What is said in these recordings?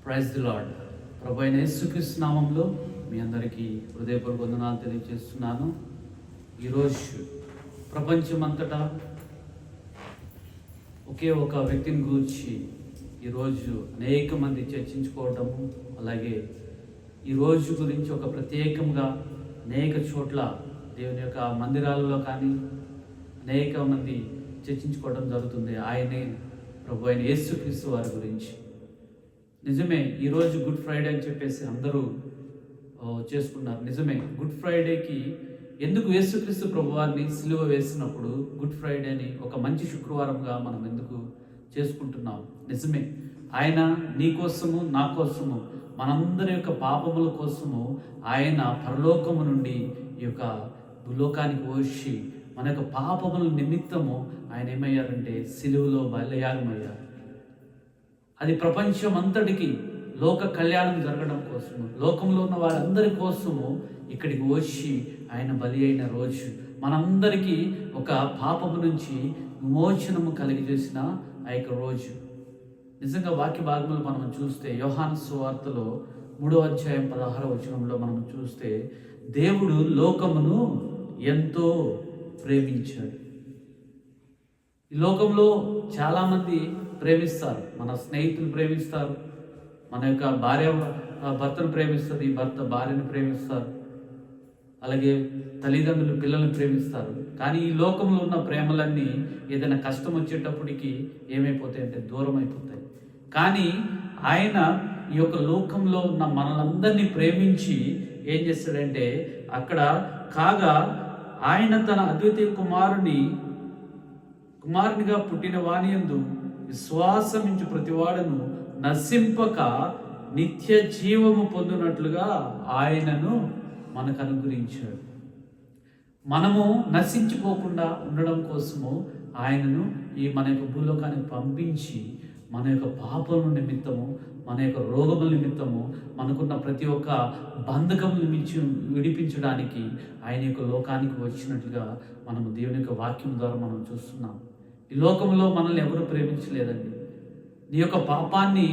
Praise the lord. ప్రభు అయిన యేసుక్రీస్తు నామంలో మీ అందరికీ హృదయపూర్వక వందనాలు తెలియజేస్తున్నాను. ఈరోజు ప్రపంచమంతటా ఒకే ఒక వ్యక్తిని గురించి ఈరోజు అనేక మంది చర్చించుకోవటము, అలాగే ఈరోజు గురించి ఒక ప్రత్యేకంగా అనేక చోట్ల దేవుని యొక్క మందిరాలలో కానీ అనేక మంది చర్చించుకోవడం జరుగుతుంది. ఆయనే ప్రభు అయిన యేసుక్రీస్తు వారి గురించి. నిజమే, ఈరోజు గుడ్ ఫ్రైడే అని చెప్పేసి అందరూ చేసుకున్నారు. నిజమే, గుడ్ ఫ్రైడేకి ఎందుకు యేసుక్రీస్తు ప్రభువారిని సిలువ వేసినప్పుడు గుడ్ ఫ్రైడేని ఒక మంచి శుక్రవారంగా మనం ఎందుకు చేసుకుంటున్నాం? నిజమే, ఆయన నీ కోసము నా కోసము మనందరి యొక్క పాపముల కోసము ఆయన పరలోకము నుండి ఈ యొక్క భూలోకానికి వచ్చి మన యొక్క పాపముల నిమిత్తము ఆయన ఏమయ్యారంటే సిలువలో బలియాగమయ్యారు. అది ప్రపంచం అంతటికి లోక కళ్యాణం జరగడం కోసము, లోకంలో ఉన్న వారందరి కోసము ఇక్కడికి వచ్చి ఆయన బలి అయిన రోజు, మనందరికీ ఒక పాపము నుంచి విమోచనము కలిగజేసిన ఆ యొక్క రోజు. నిజంగా వాక్య భాగంలో మనం చూస్తే యోహాను సువార్తలో 3వ అధ్యాయం 16వ వచనంలో మనం చూస్తే దేవుడు లోకమును ఎంతో ప్రేమించాడు. ఈ లోకంలో చాలామంది ప్రేమిస్తారు. మన స్నేహితులు ప్రేమిస్తారు, మన యొక్క భార్య భర్తను ప్రేమిస్తుంది, భర్త భార్యను ప్రేమిస్తారు, అలాగే తల్లిదండ్రులు పిల్లల్ని ప్రేమిస్తారు. కానీ ఈ లోకంలో ఉన్న ప్రేమలన్నీ ఏదైనా కష్టం వచ్చేటప్పటికి ఏమైపోతాయి అంటే దూరం అయిపోతాయి. కానీ ఆయన ఈ యొక్క లోకంలో ఉన్న మనలందరినీ ప్రేమించి ఏం చేస్తాడంటే అక్కడ కాగా ఆయన తన అద్వితీయ కుమారునిగా పుట్టిన వానియందు విశ్వాసమించు ప్రతివాడును నశింపక నిత్య జీవము పొందినట్లుగా ఆయనను మనకు అనుగ్రహించాడు. మనము నశించిపోకుండా ఉండడం కోసము ఆయనను మన యొక్క భూలోకానికి పంపించి మన యొక్క పాపముల నిమిత్తము, మన యొక్క రోగముల నిమిత్తము, మనకున్న ప్రతి ఒక్క బంధకముల నుంచి విడిపించడానికి ఆయన యొక్క లోకానికి వచ్చినట్లుగా మనము దేవుని యొక్క వాక్యం ద్వారా మనం చూస్తున్నాం. ఈ లోకంలో మనల్ని ఎవరు ప్రేమించలేదండి. నీ యొక్క పాపాన్ని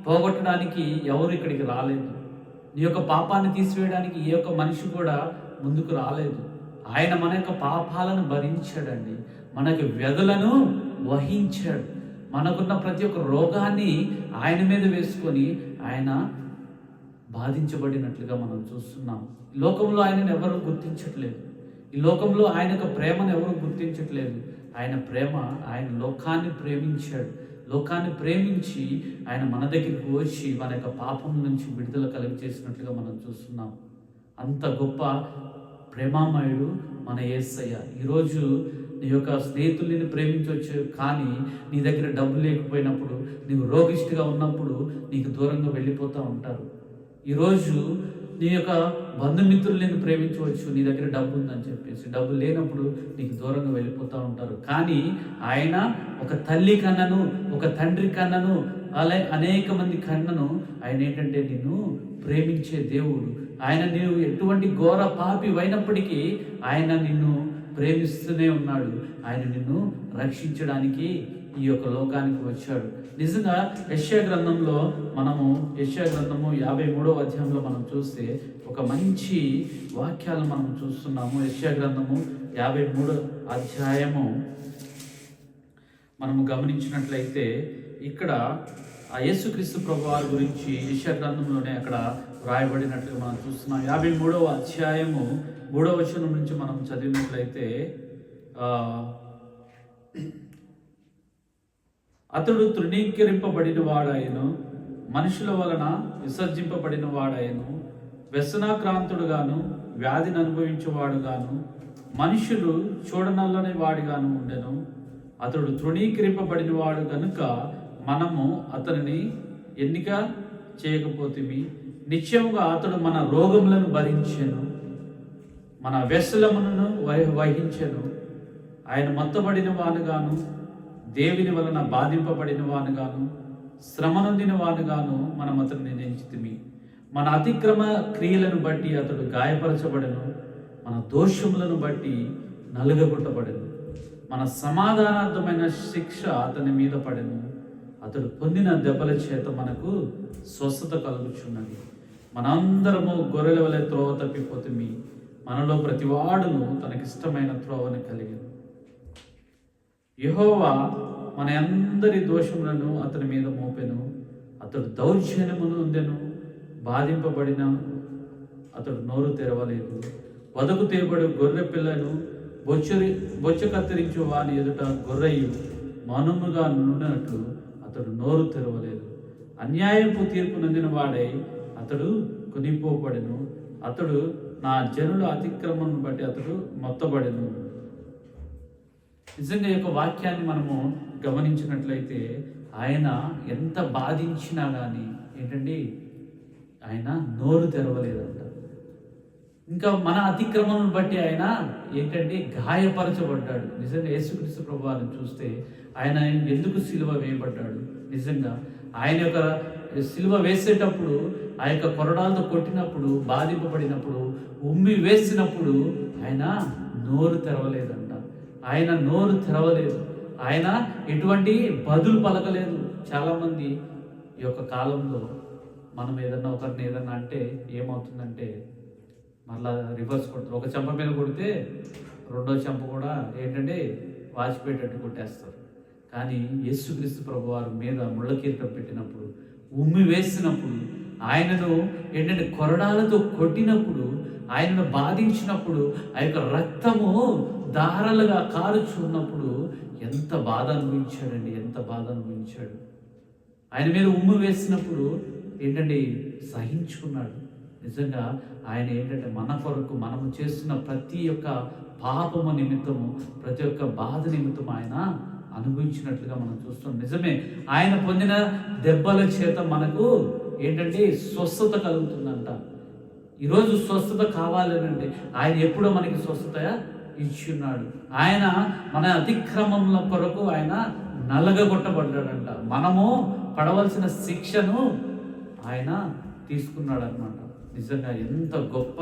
పోగొట్టడానికి ఎవరు ఇక్కడికి రాలేదు. నీ యొక్క పాపాన్ని తీసివేయడానికి ఏ ఒక్క మనిషి కూడా ముందుకు రాలేదు. ఆయన మన యొక్క పాపాలను భరించాడండి, మనకు వ్యధలను వహించాడు. మనకున్న ప్రతి ఒక్క రోగాన్ని ఆయన మీద వేసుకొని ఆయన బాధించబడినట్లుగా మనం చూస్తున్నాం. ఈ లోకంలో ఆయనను ఎవరు గుర్తించట్లేదు. ఈ లోకంలో ఆయన యొక్క ప్రేమను ఎవరు గుర్తించట్లేదు. ఆయన లోకాన్ని ప్రేమించాడు. లోకాన్ని ప్రేమించి ఆయన మన దగ్గరికి వచ్చి మన యొక్క పాపం నుంచి విడుదల కలిగి చేసినట్లుగా మనం చూస్తున్నాం. అంత గొప్ప ప్రేమామయుడు మన యేసయ్య. ఈరోజు నీ యొక్క స్నేహితుల్ని ప్రేమించవచ్చు, కానీ నీ దగ్గర డబ్బు లేకపోయినప్పుడు, నీవు రోగిష్టిగా ఉన్నప్పుడు నీకు దూరంగా వెళ్ళిపోతూ ఉంటారు. ఈరోజు నీ యొక్క బంధుమిత్రులు నేను ప్రేమించవచ్చు, నీ దగ్గర డబ్బు ఉందని చెప్పేసి. డబ్బు లేనప్పుడు నీకు దూరంగా వెళ్ళిపోతూ ఉంటారు. కానీ ఆయన ఒక తల్లి కన్నను, ఒక తండ్రి కన్నను, అలా అనేక మంది కన్నను ఆయన ఏంటంటే నిన్ను ప్రేమించే దేవుడు. ఆయన నీవు ఎటువంటి ఘోర పాపి అయినప్పటికీ ఆయన నిన్ను ప్రేమిస్తూనే ఉన్నాడు. ఆయన నిన్ను రక్షించడానికి ఈ యొక్క లోకానికి వచ్చాడు. నిజంగా యెషయా గ్రంథంలో మనము యెషయా గ్రంథము 53వ అధ్యాయంలో మనం చూస్తే ఒక మంచి వాక్యాలను మనం చూస్తున్నాము. యెషయా గ్రంథము 53వ అధ్యాయము మనము గమనించినట్లయితే ఇక్కడ ఆ యేసుక్రీస్తు ప్రభువారి గురించి యెషయా గ్రంథంలోనే అక్కడ వ్రాయబడినట్లుగా మనం చూస్తున్నాం. 53వ అధ్యాయము 3వ వచనం నుంచి మనం చదివినట్లయితే అతడు తృణీకరింపబడిన వాడాయను, మనుషుల వలన విసర్జింపబడిన వాడాయను, వ్యసనాక్రాంతుడుగాను, వ్యాధిని అనుభవించేవాడుగాను, మనుషులు చూడనల్లని వాడిగాను ఉండెను. అతడు తృణీకరింపబడిన వాడు కనుక మనము అతనిని ఎన్నిక చేయకపోతిమి. నిశ్చయముగా అతడు మన రోగములను భరించెను, మన వ్యసనములను వహించెను. ఆయన మొత్తబడిన వానుగాను, దేవుని వలన బాధింపబడిన వానుగాను, శ్రమ నొందిన వానుగాను మనం అతన్ని ఎంచితిమి. మన అతిక్రమ క్రియలను బట్టి అతడు గాయపరచబడెను, మన దోషములను బట్టి నలుగగొట్టబడెను. మన సమాధానార్థమైన శిక్ష అతని మీద పడెను, అతడు పొందిన దెబ్బల చేత మనకు స్వస్థత కలుగుచున్నది. మనందరము గొర్రెల వలె త్రోవ తప్పిపోతుంది, మనలో ప్రతివాడును తనకిష్టమైన త్రోవను కలిగి. యెహోవా మన అందరి దోషములను అతని మీద మోపెను. అతడు దౌర్జన్యమును ఉండెను, బాధింపబడిన అతడు నోరు తెరవలేదు. వదకు తేబడి గొర్రె పిల్లను బొచ్చ కత్తిరించు వాని ఎదుట గొర్రెయు మౌనముగా నుండినట్లు అతడు నోరు తెరవలేదు. అన్యాయపు తీర్పు నందిన వాడై అతడు కొనిపోబడెను. అతడు నా జనుల అతిక్రమను బట్టి అతడు మొత్తబడెను. నిజంగా ఈ యొక్క వాక్యాన్ని మనము గమనించినట్లయితే ఆయన ఎంత బాధించినా కానీ ఏంటండి, ఆయన నోరు తెరవలేదంట. ఇంకా మన అతిక్రమను బట్టి ఆయన ఏంటంటే గాయపరచబడ్డాడు. నిజంగా యేసుక్రీస్తు ప్రభువారిని చూస్తే ఆయన ఎందుకు సిలువ వేయబడ్డాడు? నిజంగా ఆయన యొక్క సిలువ వేసేటప్పుడు ఆ యొక్క కొరడాలతో కొట్టినప్పుడు, బాధింపబడినప్పుడు, ఉమ్మి వేసినప్పుడు ఆయన నోరు తెరవలేదంట. ఆయన నోరు తెరవలేదు. ఆయన ఎటువంటి బదులు పలకలేదు. చాలామంది ఈ యొక్క కాలంలో మనం ఏదన్నా ఒకరిని ఏదన్నా అంటే ఏమవుతుందంటే మళ్ళా రివర్స్ కొడతారు. ఒక చెంప మీద కొడితే రెండో చెంప కూడా ఏంటంటే వాచిపోయేటట్టు కొట్టేస్తారు. కానీ యేసుక్రీస్తు ప్రభువారి మీద ముళ్ళ కిరీటం పెట్టినప్పుడు, ఉమ్మి వేసినప్పుడు, ఆయనను ఏంటంటే కొరడాలతో కొట్టినప్పుడు, ఆయనను బాధించినప్పుడు, ఆ యొక్క రక్తము దారాలుగా కారుచున్నప్పుడు ఎంత బాధ అనుభవించాడండి, ఎంత బాధ అనుభవించాడు. ఆయన మీద ఉమ్మి వేసినప్పుడు ఏంటంటే సహించుకున్నాడు. నిజంగా ఆయన ఏంటంటే మన కొరకు మనము చేస్తున్న ప్రతి ఒక్క పాపము నిమిత్తము, ప్రతి ఒక్క బాధ నిమిత్తము ఆయన అనుభవించినట్లుగా మనం చూస్తున్నాం. నిజమే, ఆయన పొందిన దెబ్బల చేత మనకు ఏంటంటే స్వస్థత కలుగుతుందంట. ఈరోజు స్వస్థత కావాలంటే ఆయన ఎప్పుడో మనకి స్వస్థత ఇచ్చి ఉన్నాడు. ఆయన మన అతిక్రమముల కొరకు ఆయన నలగగొట్టబడ్డాడంట. మనము పడవలసిన శిక్షను ఆయన తీసుకున్నాడు అనమాట. నిజంగా ఎంత గొప్ప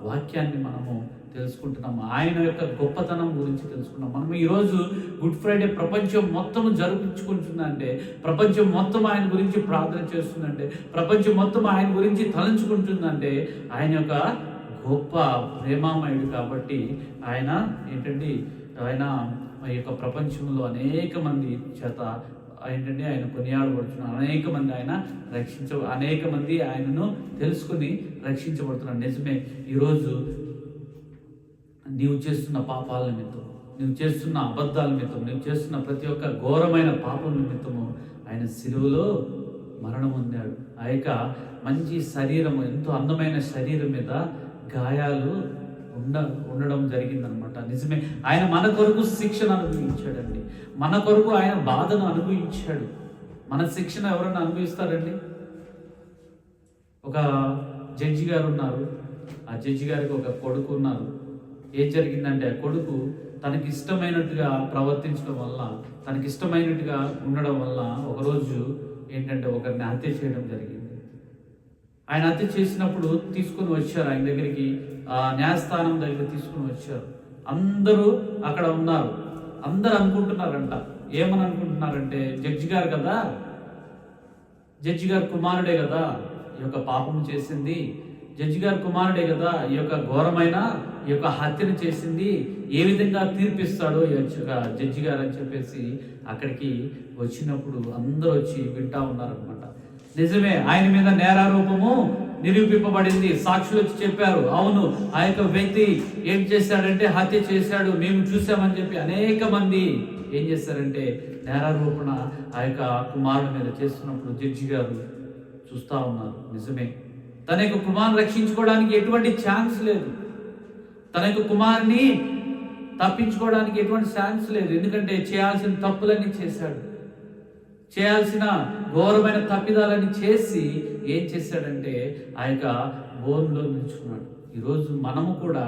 వాక్యాన్ని మనము తెలుసుకుంటున్నాము. ఆయన యొక్క గొప్పతనం గురించి తెలుసుకున్నాం. మనం ఈరోజు గుడ్ ఫ్రైడే ప్రపంచం మొత్తం జరిపించుకుంటుందంటే, ప్రపంచం మొత్తం ఆయన గురించి ప్రార్థన చేస్తుందంటే, ప్రపంచం మొత్తం ఆయన గురించి తలంచుకుంటుందంటే ఆయన యొక్క గొప్ప ప్రేమామయుడు కాబట్టి ఆయన ఏంటంటే ఆయన ఈ యొక్క ప్రపంచంలో అనేక మంది చేత ఏంటంటే ఆయన కొనియాడబడుతున్నారు. అనేక మంది ఆయనను తెలుసుకుని రక్షించబడుతున్నారు. నిజమే, ఈరోజు నీవు చేస్తున్న పాపాల నిమిత్తం, నువ్వు చేస్తున్న అబద్ధాల నిమిత్తం, నువ్వు చేస్తున్న ప్రతి ఒక్క ఘోరమైన పాపం నిమిత్తము ఆయన సిలువలో మరణం పొందాడు. ఆ యొక్క మంచి శరీరం, ఎంతో అందమైన శరీరం మీద గాయాలు ఉండడం జరిగిందనమాట. నిజమే, ఆయన మన కొరకు శిక్షను అనుభవించాడండి. మన కొరకు ఆయన బాధను అనుభవించాడు. మన శిక్షణ ఎవరన్నా అనుభవిస్తారండి? ఒక జడ్జి గారు ఉన్నారు. ఆ జడ్జి గారికి ఒక కొడుకు ఉన్నారు. ఏం జరిగిందంటే ఆ కొడుకు తనకి ఇష్టమైనట్టుగా ప్రవర్తించడం వల్ల, తనకి ఇష్టమైనట్టుగా ఉండడం వల్ల ఒకరోజు ఏంటంటే ఒకరిని హత్య చేయడం జరిగింది. ఆయన హత్య చేసినప్పుడు తీసుకుని వచ్చారు ఆయన దగ్గరికి, న్యాయస్థానం దగ్గర తీసుకుని వచ్చారు. అందరూ అక్కడ ఉన్నారు. అందరు అనుకుంటున్నారంట, ఏమని అనుకుంటున్నారంటే జడ్జి గారు కదా, జడ్జి గారు కుమారుడే కదా ఈ యొక్క పాపం చేసింది, జడ్జి గారు కుమారుడే కదా ఈ యొక్క ఘోరమైన ఈ యొక్క హత్యను చేసింది, ఏ విధంగా తీర్పిస్తాడో ఈ యొక్క జడ్జి గారు అని చెప్పేసి అక్కడికి వచ్చినప్పుడు అందరూ వచ్చి వింటా ఉన్నారనమాట. నిజమే, ఆయన మీద నేరారోపము నిరూపింపబడింది. సాక్షులు వచ్చి చెప్పారు, అవును ఆ యొక్క వ్యక్తి ఏం చేశాడంటే హత్య చేశాడు, మేము చూసామని చెప్పి అనేక మంది ఏం చేశారంటే నేరారోపణ ఆ యొక్క కుమారుడి మీద చేస్తున్నప్పుడు జడ్జి గారు చూస్తూ ఉన్నారు. నిజమే, తన యొక్క కుమారుని రక్షించుకోవడానికి ఎటువంటి ఛాన్స్ లేదు, తన యొక్క కుమారుని తప్పించుకోవడానికి ఎటువంటి ఛాన్స్ లేదు. ఎందుకంటే చేయాల్సిన తప్పులన్నీ చేశాడు, చేయాల్సిన ఘోరమైన తప్పిదాలని చేసి ఏం చేశాడంటే ఆ యొక్క బోన్లో నిల్చున్నాడు. ఈరోజు మనము కూడా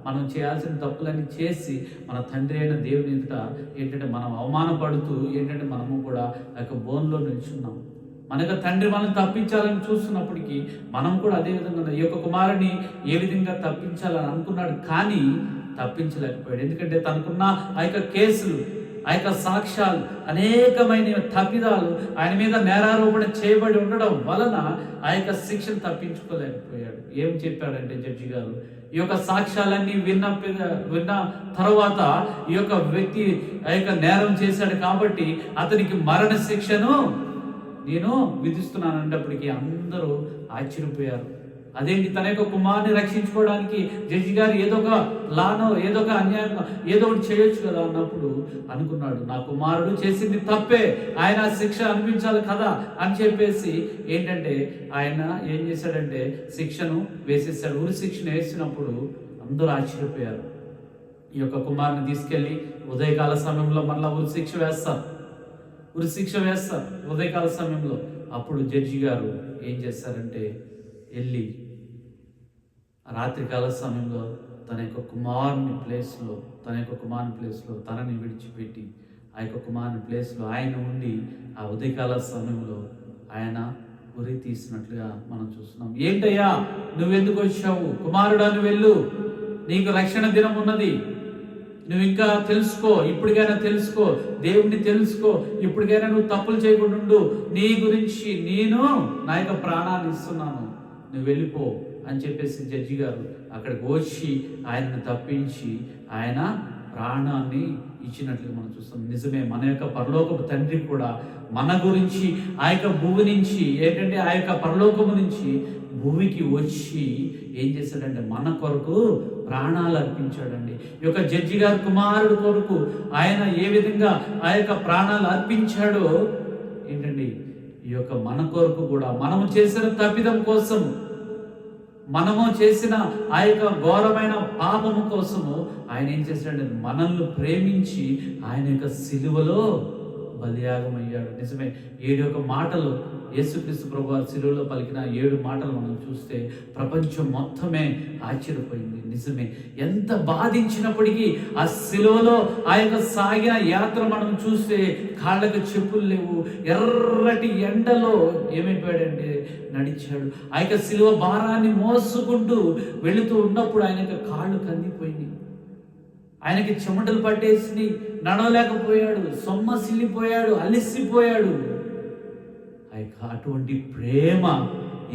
మనం చేయాల్సిన తప్పులన్నీ చేసి మన తండ్రి అయిన దేవుని ఎదుట ఏంటంటే మనం అవమానపడుతూ ఏంటంటే మనము కూడా ఆ యొక్క బోన్లో నిల్చున్నాం. మన యొక్క తండ్రి మనం తప్పించాలని చూస్తున్నప్పటికీ మనం కూడా అదే విధంగా ఈ యొక్క కుమారుని ఏ విధంగా తప్పించాలని అనుకున్నాడు, కానీ తప్పించలేకపోయాడు. ఎందుకంటే తనకున్న ఆ యొక్క కేసులు, ఆ యొక్క సాక్ష్యాలు, అనేకమైన తప్పిదాలు ఆయన మీద నేరారోపణ చేయబడి ఉండడం వలన ఆ యొక్క శిక్షను తప్పించుకోలేకపోయాడు. ఏం చెప్పాడంటే జడ్జి గారు, ఈ యొక్క సాక్ష్యాలన్నీ విన్న తర్వాత ఈ యొక్క వ్యక్తి ఆ యొక్క నేరం చేశాడు కాబట్టి అతనికి మరణ శిక్షను నేను విధిస్తున్నాను అన్నప్పటికీ అందరూ ఆశ్చర్యపోయారు. అదేంటి, తన యొక్క కుమారుని రక్షించుకోవడానికి జడ్జి గారు ఏదో ఒక లానో ఏదో ఒక అన్యాయం ఏదో ఒకటి చేయొచ్చు కదా అన్నప్పుడు అనుకున్నాడు, నా కుమారుడు చేసింది తప్పే, ఆయన శిక్ష అనిపించాలి కదా అని చెప్పేసి ఏంటంటే ఆయన ఏం చేశాడంటే శిక్షను వేసేసాడు. ఉరి శిక్షను వేసినప్పుడు అందరూ ఆశ్చర్యపోయారు. ఈ యొక్క కుమారుని తీసుకెళ్ళి ఉదయకాల సమయంలో మళ్ళీ ఉరి శిక్ష వేస్తారు ఉదయకాల సమయంలో. అప్పుడు జడ్జి గారు ఏం చేశారంటే వెళ్ళి రాత్రికాల సమయంలో తన యొక్క కుమారుని ప్లేస్లో తనని విడిచిపెట్టి ఆ యొక్క కుమారుని ప్లేస్లో ఆయన ఉండి ఆ ఉదయకాల సమయంలో ఆయన ఉరి తీసినట్లుగా మనం చూస్తున్నాం. ఏంటయ్యా నువ్వెందుకు వచ్చావు? కుమారుడా నువ్వు వెళ్ళు, నీకు రక్షణ దినం ఉన్నది, నువ్వు ఇంకా తెలుసుకో, ఇప్పటికైనా తెలుసుకో, దేవుణ్ణి తెలుసుకో, ఇప్పటికైనా నువ్వు తప్పులు చేయకుండా ఉండు, నీ గురించి నేను నా యొక్క ప్రాణాన్ని ఇస్తున్నాను, నువ్వు వెళ్ళిపో అని చెప్పేసి జడ్జి గారు అక్కడికి వచ్చి ఆయనను తప్పించి ఆయన ప్రాణాన్ని ఇచ్చినట్లుగా మనం చూస్తాం. నిజమే, మన యొక్క పరలోకపు తండ్రి కూడా మన గురించి ఆ యొక్క భూమి నుంచి ఏంటంటే ఆ యొక్క పరలోకము నుంచి భూమికి వచ్చి ఏం చేశాడంటే మన కొరకు ప్రాణాలు అర్పించాడండి. ఈ యొక్క జడ్జి గారు కుమారుడు కొరకు ఆయన ఏ విధంగా ఆ యొక్క ప్రాణాలు అర్పించాడో ఏంటండి, ఈ యొక్క మన కొరకు కూడా మనము చేసిన తప్పిదం కోసం, మనము చేసిన ఆ యొక్క ఘోరమైన పాపము కోసము ఆయన ఏం చేశాడంటే మనల్ని ప్రేమించి ఆయన యొక్క సిలువలో బలియాగం అయ్యాడు. నిజమే, 7 మాటలు యేసుక్రీస్తు ప్రభువారు సిలువలో పలికిన 7 మాటలు మనం చూస్తే ప్రపంచం మొత్తమే ఆశ్చర్యపోయింది. నిజమే, ఎంత బాధించినప్పటికీ ఆ సిలువలో ఆ యొక్క సాగిన యాత్ర మనం చూస్తే కాళ్ళకు చెప్పులు లేవు, ఎర్రటి ఎండలో ఏమైపోయాడంటే నడిచాడు. ఆ యొక్క సిలువ భారాన్ని మోసుకుంటూ వెళుతూ ఉన్నప్పుడు ఆయన యొక్క కాళ్ళు కందిపోయింది, ఆయనకి చెమటలు పట్టేసి నడవలేకపోయాడు, సొమ్మసిల్లిపోయాడు, అలిసిపోయాడు. అటువంటి ప్రేమ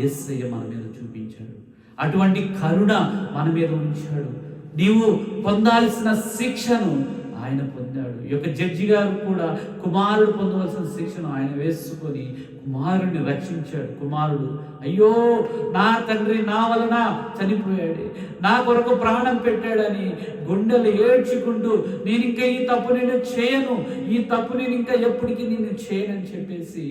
యేసయ్య మన మీద చూపించాడు, అటువంటి కరుణ మన మీద ఉంచాడు. నీవు పొందాల్సిన శిక్షను ఆయన పొందాడు. ఈ యొక్క జడ్జి గారు కూడా కుమారుడు పొందవలసిన శిక్షను ఆయన వేసుకొని కుమారుడిని రక్షించాడు. కుమారుడు అయ్యో నా తండ్రి నా వలన చనిపోయాడు, నా కొరకు ప్రాణం పెట్టాడని గుండెలు ఏడ్చుకుంటూ నేను ఇంకా ఈ తప్పు నేను చేయను, ఈ తప్పు నేను ఇంకా ఎప్పటికీ నేను చేయనని చెప్పేసి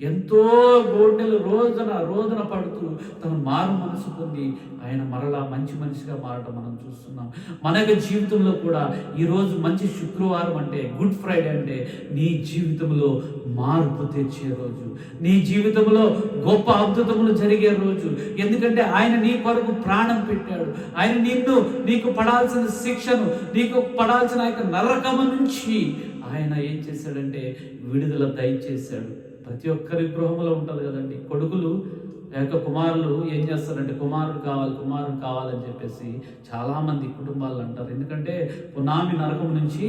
ఎంతో గుండెలు రోదన పడుతూ తన మారు మనసు పొంది ఆయన మరలా మంచి మనిషిగా మారటం మనం చూస్తున్నాం. మన యొక్క జీవితంలో కూడా ఈరోజు మంచి శుక్రవారం అంటే, గుడ్ ఫ్రైడే అంటే నీ జీవితంలో మార్పు తెచ్చే రోజు, నీ జీవితంలో గొప్ప అద్భుతములు జరిగే రోజు. ఎందుకంటే ఆయన నీ కొరకు ప్రాణం పెట్టాడు. ఆయన నీకు పడాల్సిన శిక్షను, నీకు పడాల్సిన యొక్క నరకము నుంచి ఆయన ఏం చేశాడంటే విడుదల దయచేశాడు. ప్రతి ఒక్కరి గృహంలో ఉంటుంది కదండి, కొడుకులు యొక్క కుమారులు ఏం చేస్తారంటే కుమారుడు కావాలని చెప్పేసి చాలామంది కుటుంబాలు అంటారు. ఎందుకంటే పునామి నరకం నుంచి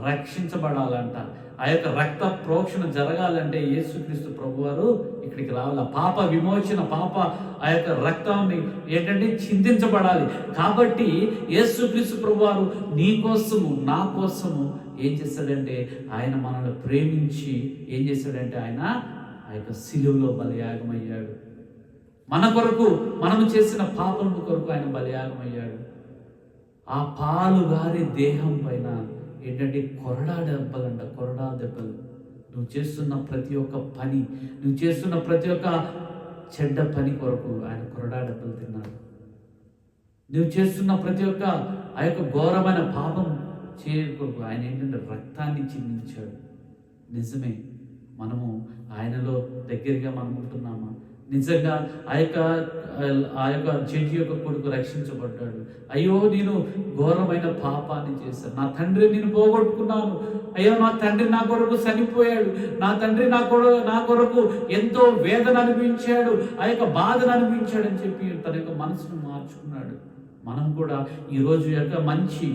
రక్షించబడాలంట, ఆ యొక్క రక్త ప్రోక్షణ జరగాలంటే యేసుక్రీస్తు ప్రభువారు ఇక్కడికి రావాలి. పాప విమోచన, ఆ యొక్క రక్తాన్ని ఏంటంటే చిందించబడాలి. కాబట్టి యేసుక్రీస్తు ప్రభువారు నీ కోసము నా కోసము ఏం చేశాడంటే ఆయన మనల్ని ప్రేమించి ఏం చేశాడంటే ఆయన ఆ యొక్క సిలువలో బలియాగమయ్యాడు. మన కొరకు, మనము చేసిన పాపము కొరకు ఆయన బలియాగమయ్యాడు. ఆ పాలు గారి దేహం పైన ఏంటంటే కొరడా దెబ్బలు. నువ్వు చేస్తున్న ప్రతి ఒక్క పని, నువ్వు చేస్తున్న ప్రతి ఒక్క చెడ్డ పని కొరకు ఆయన కొరడా దెబ్బలు తిన్నాడు. నువ్వు చేస్తున్న ప్రతి ఒక్క ఆ యొక్క ఘోరమైన పాపం చేయకూడదు, ఆయన ఏంటంటే రక్తాన్ని చిందించాడు. నిజమే, మనము ఆయనలో దగ్గరగా మనం ఉంటున్నామా? నిజంగా ఆ యొక్క జడ్జి యొక్క కొడుకు రక్షించబడ్డాడు. అయ్యో నేను ఘోరమైన పాపాన్ని చేశాను, నా తండ్రి నేను పోగొట్టుకున్నాను, అయ్యో నా తండ్రి నా కొరకు చనిపోయాడు, నా తండ్రి నా కొరకు ఎంతో వేదన అనిపించాడు, ఆ యొక్క బాధను అనిపించాడు అని చెప్పి తన యొక్క మనసును మార్చుకున్నాడు. మనం కూడా ఈరోజు యొక్క మంచి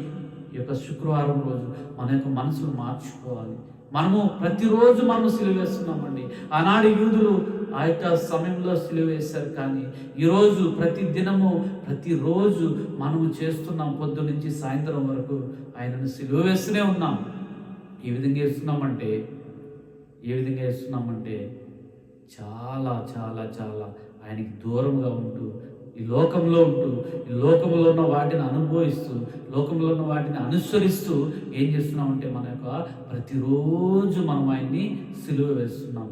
ఈ యొక్క శుక్రవారం రోజు మన యొక్క మనసును మార్చుకోవాలి. మనము ప్రతిరోజు మనము సిలువ వేస్తున్నామండి. ఆనాడు యూదులు ఆ యొక్క సమయంలో సిలువ వేశారు, కానీ ఈరోజు ప్రతిరోజు మనము చేస్తున్నాం. పొద్దు నుంచి సాయంత్రం వరకు ఆయనను సిలువ వేస్తూనే ఉన్నాం. ఏ విధంగా వేస్తున్నామంటే చాలా చాలా చాలా ఆయనకి దూరంగా ఉంటూ, ఈ లోకంలో ఉన్న వాటిని అనుభవిస్తూ, లోకంలో ఉన్న వాటిని అనుసరిస్తూ ఏం చేస్తున్నామంటే మన యొక్క ప్రతిరోజు మనం ఆయన్ని సిలువ వేస్తున్నాం.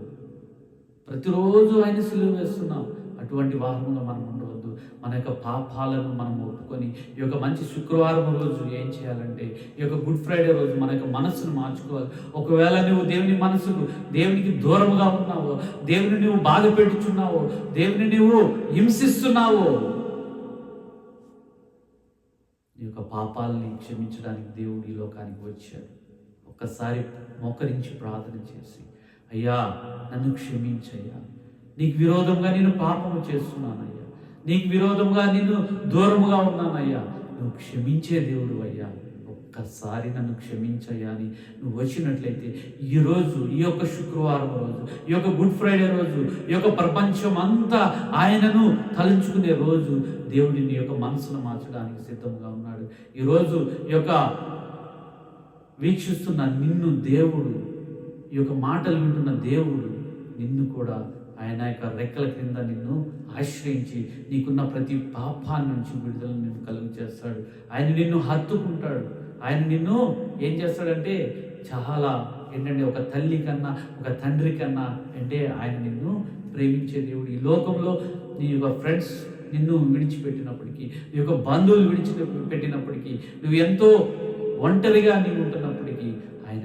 అటువంటి వారంలో మనం ఉండవద్దు. మన యొక్క పాపాలను మనం ఒప్పుకొని ఈ యొక్క మంచి శుక్రవారం రోజు ఏం చేయాలంటే, ఈ యొక్క గుడ్ ఫ్రైడే రోజు మన యొక్క మనస్సును మార్చుకోవాలి. ఒకవేళ నువ్వు దేవునికి దూరంగా ఉన్నావో, దేవుని నువ్వు బాధ పెట్టుచున్నావో, దేవుని నువ్వు హింసిస్తున్నావో, నీ యొక్క పాపాలని క్షమించడానికి దేవుడు ఈ లోకానికి వచ్చాడు. ఒక్కసారి మోకరించి ప్రార్థన చేసి, అయ్యా నన్ను క్షమించయ్యా, నీకు విరోధంగా నేను పాపము చేస్తున్నానయ్యా, నీకు విరోధంగా నేను దూరముగా ఉన్నానయ్యా, నువ్వు క్షమించే దేవుడు అయ్యా, ఒక్కసారి నన్ను క్షమించయ్యా అని నువ్వు వచ్చినట్లయితే ఈరోజు, ఈ యొక్క శుక్రవారం రోజు, ఈ యొక్క గుడ్ ఫ్రైడే రోజు, ఈ యొక్క ప్రపంచం అంతా ఆయనను తలంచుకునే రోజు, దేవుడి నీ యొక్క మనసును మార్చడానికి సిద్ధంగా ఉన్నాడు. ఈరోజు ఈ యొక్క వీక్షిస్తున్న నిన్ను దేవుడు, ఈ యొక్క మాటలు వింటున్న దేవుడు నిన్ను కూడా ఆయన యొక్క రెక్కల క్రింద నిన్ను ఆశ్రయించి నీకున్న ప్రతి పాపాన్ని నుంచి విడుదల నిన్ను కలుగు చేస్తాడు. ఆయన నిన్ను హత్తుకుంటాడు. ఆయన నిన్ను ఏం చేస్తాడంటే చాలా ఒక తల్లి కన్నా, ఒక తండ్రి కన్నా అంటే ఆయన నిన్ను ప్రేమించే దేవుడు. ఈ లోకంలో నీ యొక్క ఫ్రెండ్స్ నిన్ను విడిచిపెట్టినప్పటికీ, నీ యొక్క బంధువులు విడిచిపెట్టినప్పటికీ, నువ్వు ఎంతో ఒంటరిగా నీవు ఉంటున్నప్పటికీ ఆయన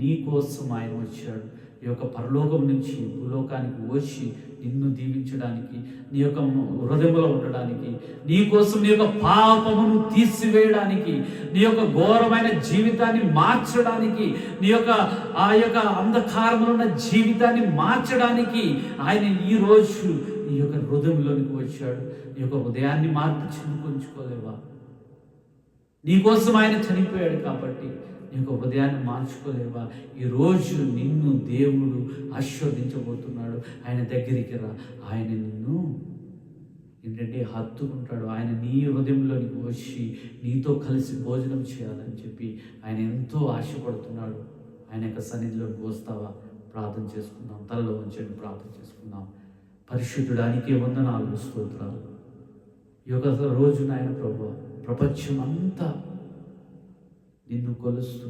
నీ కోసం ఆయన వచ్చాడు. ఈ యొక్క పరలోకం నుంచి భూలోకానికి వచ్చి నిన్ను దీవించడానికి, నీ యొక్క హృదయంలో ఉండడానికి, నీ కోసం నీ యొక్క పాపమును తీసివేయడానికి, నీ యొక్క ఘోరమైన జీవితాన్ని మార్చడానికి, నీ యొక్క ఆ యొక్క అంధకారంలో ఉన్న జీవితాన్ని మార్చడానికి ఆయన ఈ రోజు నీ యొక్క హృదయంలోనికి వచ్చాడు. నీ యొక్క హృదయాన్ని మార్పు చెందుకుంచుకోలేవా? నీకోసం ఆయన చనిపోయాడు కాబట్టి నీ యొక్క హృదయాన్ని మార్చుకోలేవా? ఈరోజు నిన్ను దేవుడు ఆశీర్వదించబోతున్నాడు. ఆయన దగ్గరికి రా. ఆయన నిన్ను ఏంటంటే హత్తుకుంటాడు. ఆయన నీ హృదయంలోనికి వచ్చి నీతో కలిసి భోజనం చేయాలని చెప్పి ఆయన ఎంతో ఆశపడుతున్నాడు. ఆయన యొక్క సన్నిధిలోకి వస్తావా? ప్రార్థన చేసుకుందాం. తలలో ఉంచండి, ప్రార్థన చేసుకుందాం. పరిశుద్ధుడానికి వందనాలు, స్తోత్రాలు. ఈ యొక్క రోజు నాయన ప్రభువా, ప్రపంచం అంతా నిన్ను కొలుస్తూ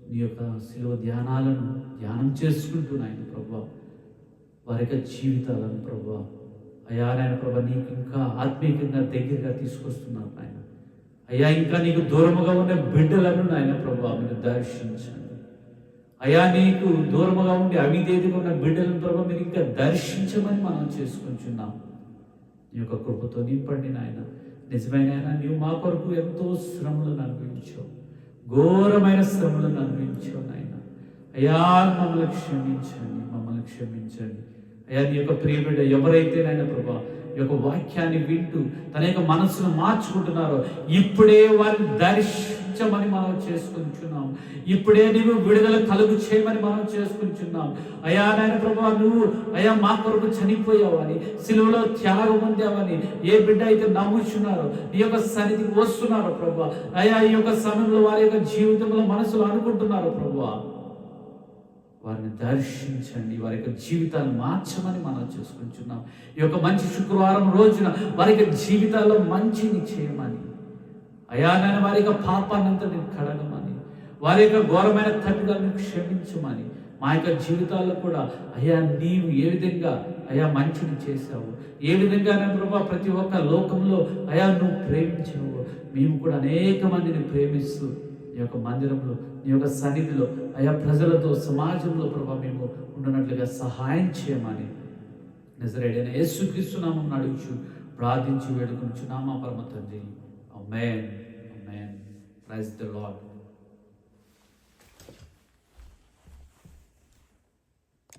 నీ యొక్క శిలువ ధ్యానం చేసుకుంటూ నాయన ప్రభువా, వారి యొక్క జీవితాలను ప్రభువా అయ్యా నాయన ప్రభా నీకు ఇంకా ఆత్మీయంగా దగ్గరగా తీసుకొస్తున్నారు నాయన. అయ్యా ఇంకా నీకు దూరముగా ఉన్న బిడ్డలను నాయన ప్రభువా మీరు దర్శించండి. అయ్యా నీకు దూరముగా ఉండి అవిధేయతగా ఉన్న బిడ్డలను ప్రభావ మీరు ఇంకా దర్శించమని మనం చేసుకుంటున్నాం. నీ యొక్క కృపతో నింపండి నాయన. నిజమైన ఆయన నీవు మా కొరకు ఎంతో శ్రమలను అనుభవించావు, ఘోరమైన శ్రమలను అనుభవించావు నాయన. అయ్యా మమ్మల్ని క్షమించండి. అయ్యా నీ యొక్క ప్రియబిడ్డ ఎవరైతే నాయన ప్రభా ఈ యొక్క వాక్యాన్ని వింటూ తన యొక్క మనసును మార్చుకుంటున్నారో ఇప్పుడే వారిని దర్శించమని మనం చేసుకుంటున్నాం. ఇప్పుడే నీవు విడుదల కలుగు చేయమని మనం చేసుకుంటున్నాం. అయ్యా నాయన ప్రభా నువ్వు అయ్యా మా కొరకు చనిపోయావని, సిలువలో త్యాగం పొందావని ఏ బిడ్డ అయితే నమ్ముచున్నారో, నీ యొక్క సన్నిధికి వస్తున్నారో ప్రభా, అయ్యా ఈ యొక్క సమయంలో వారి యొక్క జీవితంలో మనసులో అనుకుంటున్నారు ప్రభా, వారిని దర్శించండి. వారి యొక్క జీవితాన్ని మార్చమని మనం చేసుకుంటున్నాం. ఈ యొక్క మంచి శుక్రవారం రోజున వారి యొక్క జీవితాల్లో మంచిని చేయమని, అయ్యా నేను వారి యొక్క పాపాన్నంతా నేను కడగమని, వారి యొక్క ఘోరమైన తప్పిదాలను క్షమించమని, మా యొక్క జీవితాల్లో కూడా అయ్యా నీవు ఏ విధంగా అయ్యా మంచిని చేశావు, ఏ విధంగా నేను ప్రభా ప్రతి ఒక్క లోకంలో అయ్యా నువ్వు ప్రేమించావు, మేము కూడా అనేక మందిని ప్రేమిస్తూ నీ యొక్క మందిరంలో, నీ యొక్క సన్నిధిలో అయా ప్రజలతో సమాజంలో ప్రభా మేము ఉండనట్లుగా సహాయం చేయమని నజరేయుడైన యేసుక్రీస్తు నామమున అడుగుచు ప్రార్థించి వేడుకొనుచున్నాము పరమ తండ్రి. Amen. Amen. Praise the lord.